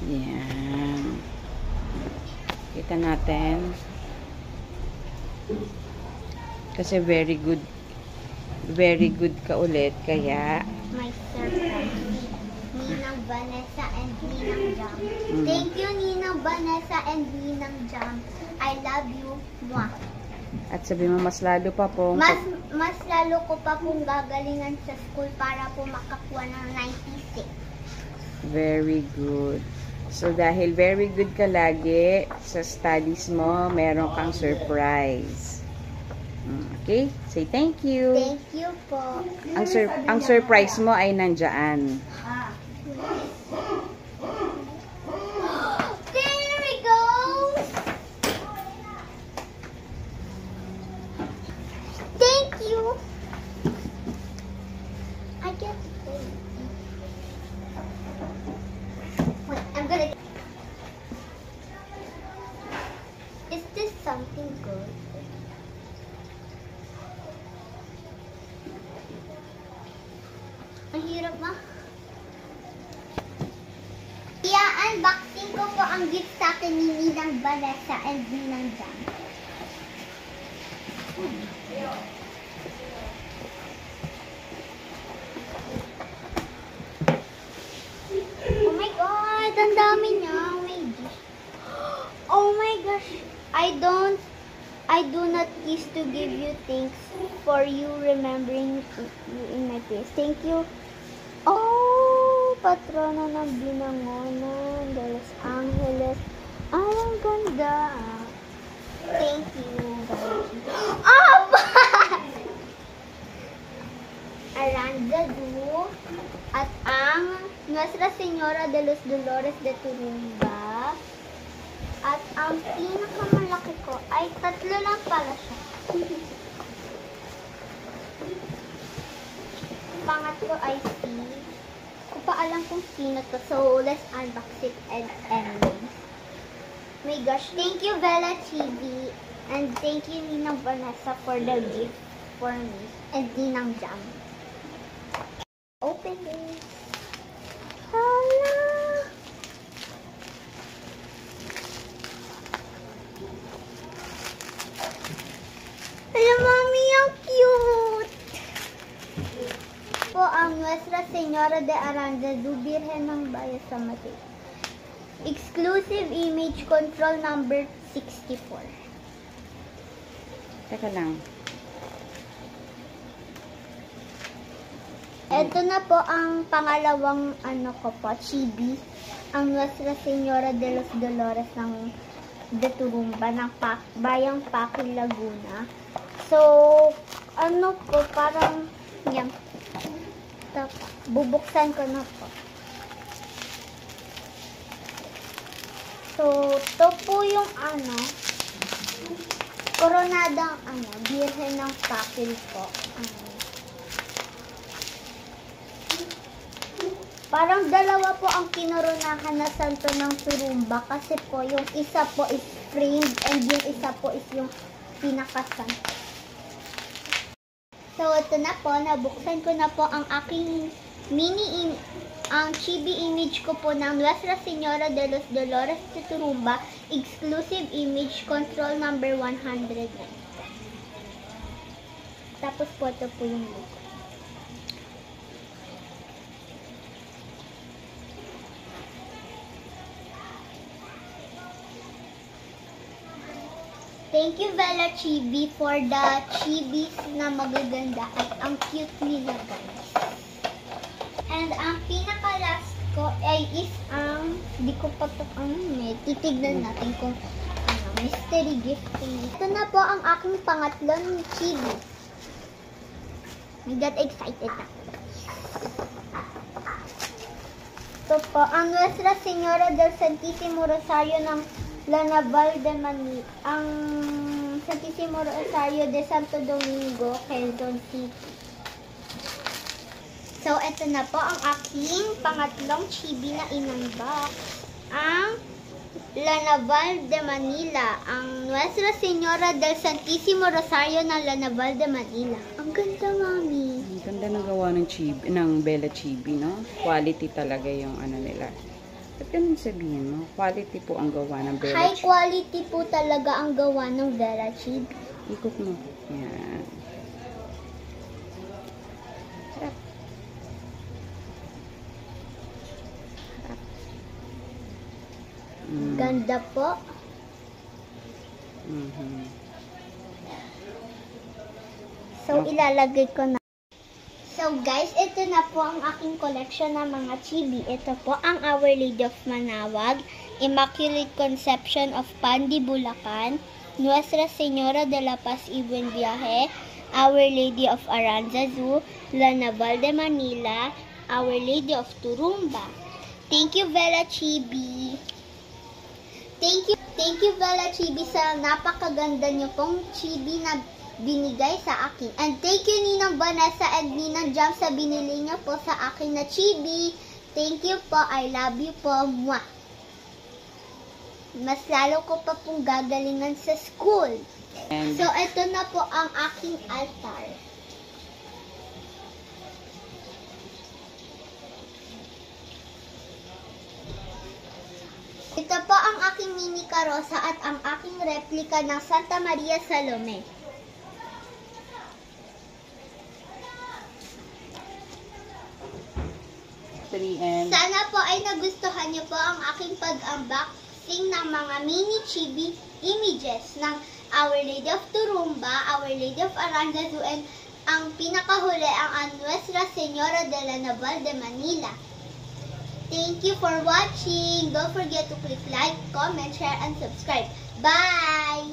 Yan. Kita natin. Kasi very good ka ulit. Kaya, My surprise. Ninang Vanessa and Ninang Jam. Thank you, Ninang Vanessa and Ninang Jam. I love you. Mwah. at sabi mo mas lalo pa po. Mas lalo ko pa pong gagalingan sa school para po makakuha ng 96. Very good. So, dahil very good ka lagi sa studies mo, meron kang surprise. Okay? Say thank you. Thank you po. Ang surprise mo ay nandyan. There we go! Thank you! I get to play. Wait, I'm gonna... Is this something good? Ang hirap ma. I-unboxing ko po ang gift sa akin ni Ninang Vanessa and Ninang Jam. Oh my God! Ang dami niya. Oh my gosh. Oh my gosh. I do not cease to give you thanks for you remembering you in my place. Thank you. Oh, patrona ng Binangonan de Los Angeles. Ay, ang ganda. Thank you, guys. Oh, Aranda Du at ang Nuestra Señora de los Dolores de Turumba. At ang pinakamalaki ko ay 3 lang pala siya. Pangatlo ay C. Ko pa alam kung sino to. So, let's unbox it and anyways. My gosh, thank you Bella TV. And thank you Ninang Vanessa for the gift for me. And Ninang Jam. Open it. Hala! Hello, Mommy, ang cute! Po ang Nuestra Señora de Aranda Du, Birhen ng Bayan sa Matay. Exclusive image control number 64. Teka lang. Ito na po ang pangalawang ko po, chibi. Ang Nuestra Señora de los Dolores ng de Turumba ng Bayang Paki, Laguna. So, po, parang yan. Bubuksan ko na po. So, to po yung koronadang Birhen ng Pakil po. Parang dalawa po ang kinoronahan na santo ng Turumba kasi po yung isa po is framed and yung isa po is yung pinakasanto. So, ito na po, nabuksan ko na po ang aking ang chibi image ko po ng Nuestra Señora de los Dolores de Turumba, exclusive image control number 109. Tapos po, ito po yung logo. Thank you, Bella Chibi, for the chibis na magaganda at ang cute nila, guys. And ang pinaka-last ko ay is di ko pa ito, titignan natin kung mystery gifting. Ito na po ang aking pangatlong chibi. I got excited na. Ito po, ang Nuestra Señora del Santísimo Rosario ng La Naval de Manila, ang Santísimo Rosario de Santo Domingo, Quezon City. So, ito na po ang aking pangatlong chibi na in-unbox. Ang La Naval de Manila, ang Nuestra Señora del Santísimo Rosario ng La Naval de Manila. Ang ganda, Mami. Ang ganda ng gawa ng Bella Chibi, no? Quality talaga yung nila. Ba't ganun sabihin mo? Quality po ang gawa ng Vera High Chibi. quality po talaga ang gawa ng Vera Chibi. Ikot mo. Yan. Harap. Harap. Ganda po. So, ilalagay ko na. So, guys, ito na po ang aking collection ng mga chibi. Ito po ang Our Lady of Manawag, Immaculate Conception of Pandi, Bulacan, Nuestra Señora de la Paz y Buen Viaje, Our Lady of Aranzazu, La Naval de Manila, Our Lady of Turumba. Thank you, Vera Chibi. Thank you, Bella Chibi, sa napakaganda niyo pong chibi na binigay sa akin. And thank you, Ninang Vanessa and Ninang Jam, sa binili niyo po sa akin na chibi. Thank you po. I love you po. Mwah. Mas lalo ko pa pong gagalingan sa school. So, ito na po ang aking altar. Ito po ang aking mini karosa at ang aking replika ng Santa Maria Salome. Sana po ay nagustuhan niyo po ang aking pag-unboxing ng mga mini chibi images ng Our Lady of Turumba, Our Lady of Aranzazu, and ang pinakahuli ang Nuestra Señora de la Naval de Manila. Thank you for watching. Don't forget to click like, comment, share, and subscribe. Bye!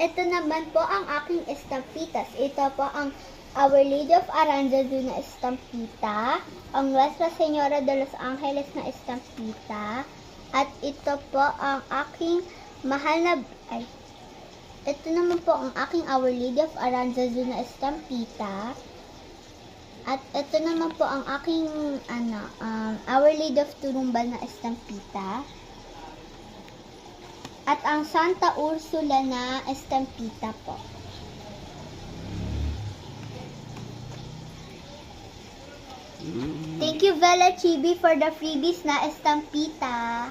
Ito naman po ang aking estampitas. Ito po ang Our Lady of Aranzazu na estampita, ang Nuestra Señora de los Angeles na estampita, at ito po ang aking mahal na... ito naman po ang aking Our Lady of Aranzazu na estampita, at ito naman po ang aking Our Lady of Turumba na estampita, at ang Santa Ursula na estampita po. Thank you, Bella Chibi, for the freebies na estampita.